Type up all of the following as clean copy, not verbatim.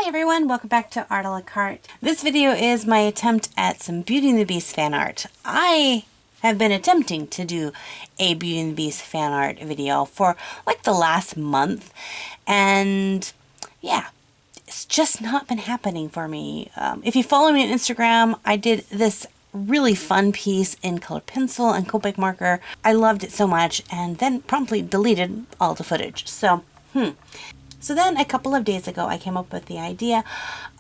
everyone, welcome back to Art a la Carte. This video is my attempt at some Beauty and the Beast fan art. I have been attempting to do a Beauty and the Beast fan art video for like the last month, and yeah, it's just not been happening for me. If you follow me on Instagram, I did this really fun piece in color pencil and Copic marker. I loved it so much and then promptly deleted all the footage. So then a couple of days ago, I came up with the idea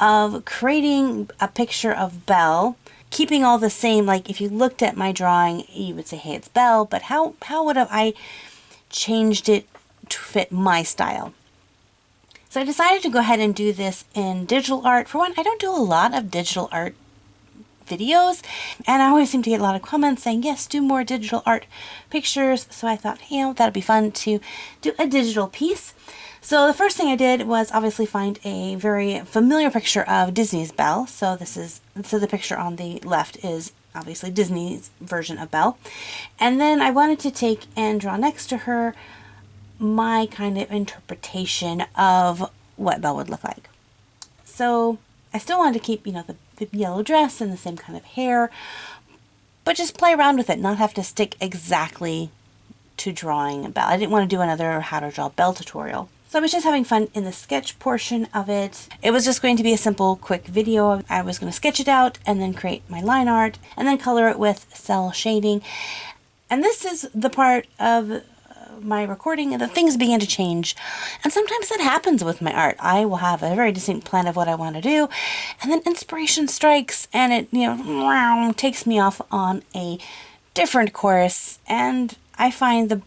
of creating a picture of Belle, keeping all the same. Like if you looked at my drawing, you would say, hey, it's Belle, but how would have I changed it to fit my style? So I decided to go ahead and do this in digital art. For one, I don't do a lot of digital art videos, and I always seem to get a lot of comments saying, yes, do more digital art pictures. So I thought, you know, that'd be fun to do a digital piece. So the first thing I did was obviously find a very familiar picture of Disney's Belle. So the picture on the left is obviously Disney's version of Belle. And then I wanted to take and draw next to her my kind of interpretation of what Belle would look like. So I still wanted to keep, you know, the yellow dress and the same kind of hair, but just play around with it, not have to stick exactly to drawing Belle. I didn't want to do another how to draw Belle tutorial. So I was just having fun in the sketch portion of it. It was just going to be a simple, quick video. I was going to sketch it out and then create my line art and then color it with cell shading. And this is the part of my recording and the things began to change. And sometimes that happens with my art. I will have a very distinct plan of what I want to do, and then inspiration strikes and it, you know, takes me off on a different course. And I find the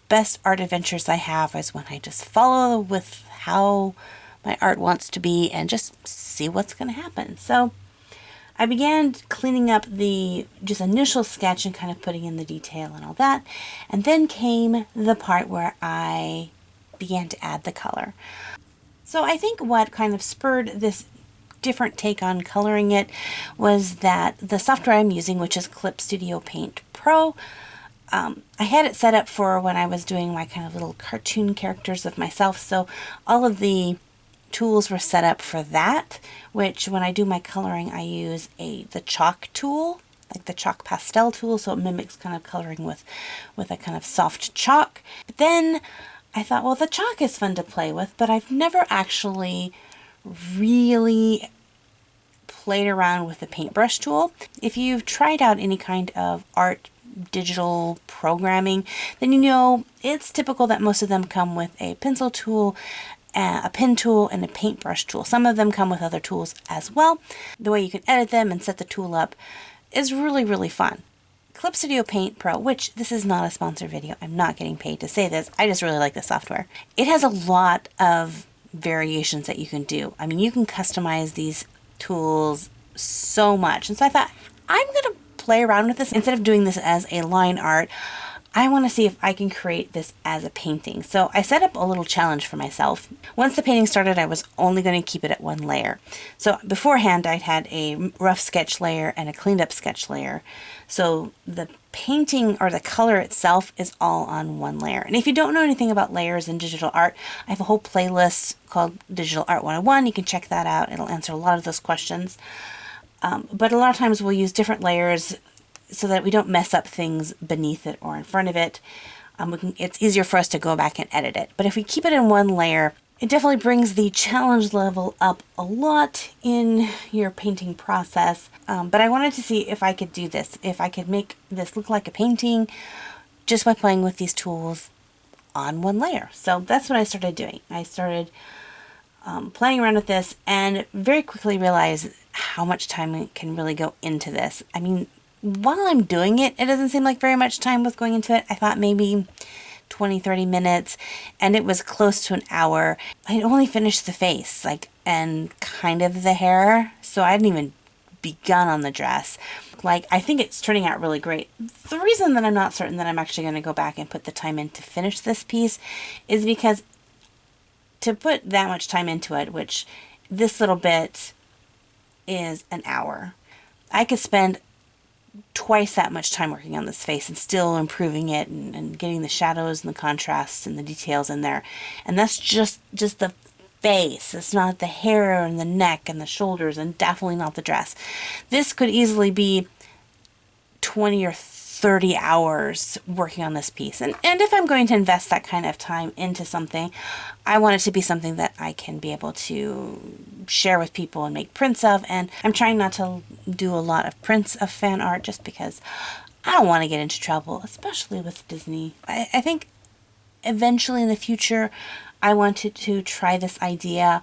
best art adventures I have is when I just follow with how my art wants to be and just see what's going to happen. So I began cleaning up the just initial sketch and kind of putting in the detail and all that. And then came the part where I began to add the color. So I think what kind of spurred this different take on coloring it was that the software I'm using, which is Clip Studio Paint Pro, I had it set up for when I was doing my kind of little cartoon characters of myself. So all of the tools were set up for that, which when I do my coloring, I use the chalk tool, like the chalk pastel tool. So it mimics kind of coloring with a kind of soft chalk. But then I thought, well, the chalk is fun to play with, but I've never actually really played around with the paintbrush tool. If you've tried out any kind of art digital programming, then you know it's typical that most of them come with a pencil tool, a pen tool, and a paintbrush tool. Some of them come with other tools as well. The way you can edit them and set the tool up is really, really fun. Clip Studio Paint Pro, which this is not a sponsored video. I'm not getting paid to say this. I just really like the software. It has a lot of variations that you can do. I mean, you can customize these tools so much. And so I thought, I'm going to play around with this. Instead of doing this as a line art, I want to see if I can create this as a painting. So I set up a little challenge for myself. Once the painting started, I was only going to keep it at one layer. So beforehand, I'd had a rough sketch layer and a cleaned up sketch layer. So the painting or the color itself is all on one layer. And if you don't know anything about layers in digital art, I have a whole playlist called Digital Art 101. You can check that out. It'll answer a lot of those questions. But a lot of times we'll use different layers so that we don't mess up things beneath it or in front of it. It's easier for us to go back and edit it. But if we keep it in one layer, it definitely brings the challenge level up a lot in your painting process. But I wanted to see if I could do this, if I could make this look like a painting just by playing with these tools on one layer. So that's what I started doing. I started playing around with this and very quickly realized how much time can really go into this. I mean, while I'm doing it, it doesn't seem like very much time was going into it. I thought maybe 20-30 minutes, and it was close to an hour. I had only finished the face, and kind of the hair, so I hadn't even begun on the dress. I think it's turning out really great. The reason that I'm not certain that I'm actually going to go back and put the time in to finish this piece is because to put that much time into it, which this little bit is an hour, I could spend twice that much time working on this face and still improving it and getting the shadows and the contrasts and the details in there. And that's just the face. It's not the hair and the neck and the shoulders, and definitely not the dress. This could easily be 20 or 30 hours working on this piece. And if I'm going to invest that kind of time into something, I want it to be something that I can be able to share with people and make prints of. And I'm trying not to do a lot of prints of fan art just because I don't want to get into trouble, especially with Disney. I think eventually in the future, I wanted to try this idea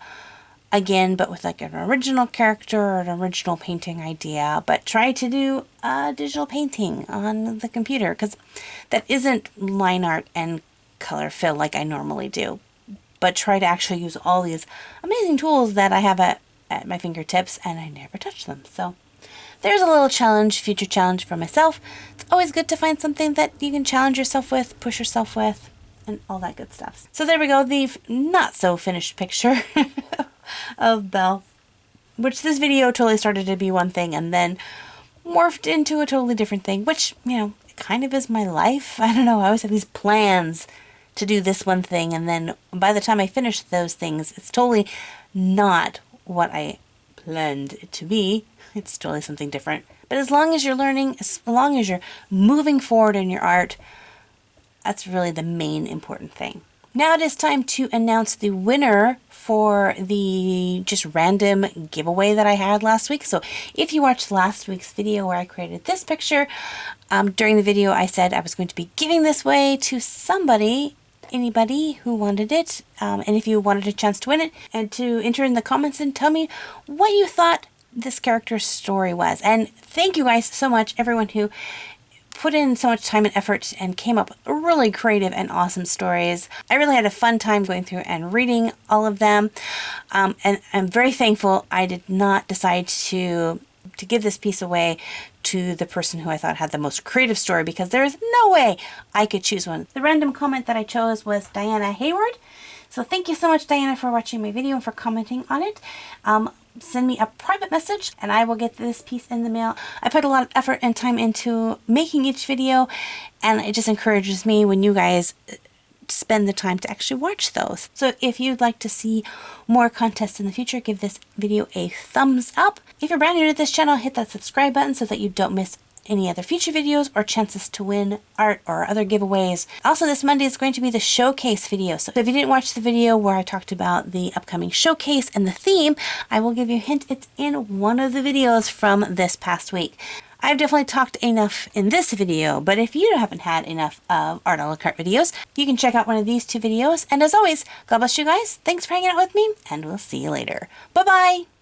again, but with like an original character or an original painting idea, but try to do a digital painting on the computer, because that isn't line art and color fill like I normally do, but try to actually use all these amazing tools that I have at my fingertips, and I never touch them. So there's a little challenge, future challenge for myself. It's always good to find something that you can challenge yourself with, push yourself with, and all that good stuff. So there we go, the not so finished picture of Belle, which this video totally started to be one thing and then morphed into a totally different thing, which, you know, kind of is my life. I don't know, I always have these plans to do this one thing, and then by the time I finish those things, it's totally not what I planned it to be. It's totally something different. But as long as you're learning, as long as you're moving forward in your art, that's really the main important thing. Now it is time to announce the winner for the just random giveaway that I had last week. So if you watched last week's video where I created this picture, during the video I said I was going to be giving this away to somebody, anybody who wanted it. And if you wanted a chance to win it, and to enter in the comments and tell me what you thought this character's story was. And thank you guys so much, everyone who put in so much time and effort and came up with really creative and awesome stories. I really had a fun time going through and reading all of them. And I'm very thankful I did not decide to give this piece away to the person who I thought had the most creative story, because there is no way I could choose one. The random comment that I chose was Diana Hayward. So thank you so much, Diana, for watching my video and for commenting on it. Send me a private message and I will get this piece in the mail. I put a lot of effort and time into making each video, and it just encourages me when you guys spend the time to actually watch those. So if you'd like to see more contests in the future, give this video a thumbs up. If you're brand new to this channel, hit that subscribe button so that you don't miss any other future videos or chances to win art or other giveaways. Also, this Monday is going to be the showcase video. So if you didn't watch the video where I talked about the upcoming showcase and the theme, I will give you a hint. It's in one of the videos from this past week. I've definitely talked enough in this video, but if you haven't had enough of Art a la Carte videos, you can check out one of these two videos. And as always, God bless you guys. Thanks for hanging out with me, and we'll see you later. Bye-bye.